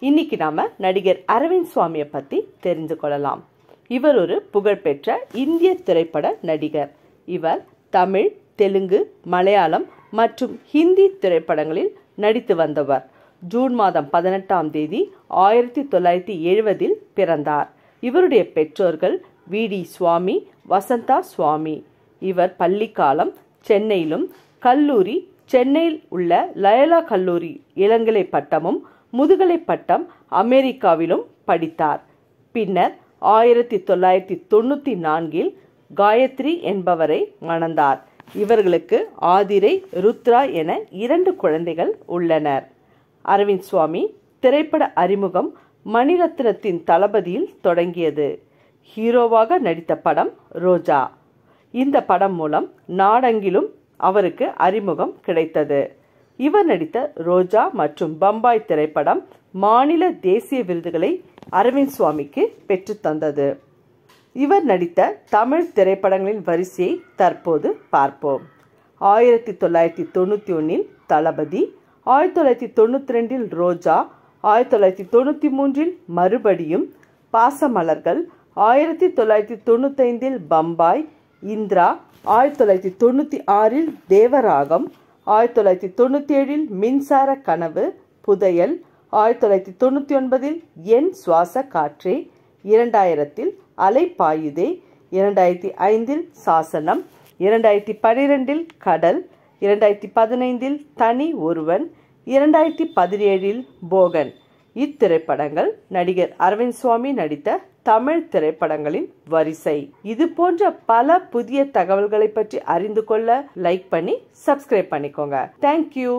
இன்னைக்கு நாம நடிகர் அரவிந்த் சுவாமியை பத்தி தெரிந்து கொள்ளலாம். இவர் ஒரு புகழ்பெற்ற இந்திய திரைப்பட நடிகர். இவர் தமிழ், தெலுங்கு, மலையாளம் மற்றும் ஹிந்தி திரைப்படங்களில் நடித்து வந்தவர். ஜூன் மாதம் 18 1970 பிறந்தார். இவருடைய பெற்றோர்கள் வி.டி. சுவாமி, வசந்தா சுவாமி. இவர் பள்ளிக்காலம் சென்னையிலும், கல்லூரி சென்னையில் உள்ள லயோலா கல்லூரி இளங்கலை பட்டமும், முதுகலை பட்டம் அமெரிக்காவிலும் படித்தார். பின்னர் 1994 காயத்ரி என்பவரை மணந்தார். இவர்களுக்கு ஆதிரை, ருத்ரா என 2 குழந்தைகள் உள்ளனர். அரவிந்த் சுவாமி திரைப்பட அறிமுகம் மணிரத்னத்தின் தளபதியில் தொடங்கியது. ஹீரோவாக நடித்த படம் ரோஜா. இந்த படம் மூலம் நாடெங்கிலும் அவருக்கு அறிமுகம் கிடைத்தது. இவர் நடித்த ரோஜா மற்றும் பம்பாய் திரைப்படம் மாநில தேசிய விருதுகளை அரவிந்த் சுவாமிக்கு பெற்றுத்தந்தது. இவர் நடித்த தமிழ் திரைப்படங்களின் வரிசையை தற்போது பார்ப்போம். 1991 தளபதி, 1992 ரோஜா, 1993 மறுபடியும், பாசமலர்கள், 1995 பம்பாய், இந்திரா, 1996 தேவராகம், 1997 மின்சார கனவு, புதையல், 1999 என் சுவாச காற்றே, 2000 அலைப்பாயுதே, 2005 சாசனம், 2012 கடல், 2015 தனி ஒருவன், 2017 போகன். இத்திரைப்படங்கள் நடிகர் அரவிந்த் சுவாமி நடித்த தமிழ் திரைப்படங்களின் வரிசை. இது போன்ற பல புதிய தகவல்களை பற்றி அறிந்து கொள்ள லைக் பண்ணி சப்ஸ்கிரைப் பண்ணிக்கோங்க. தேங்க்யூ.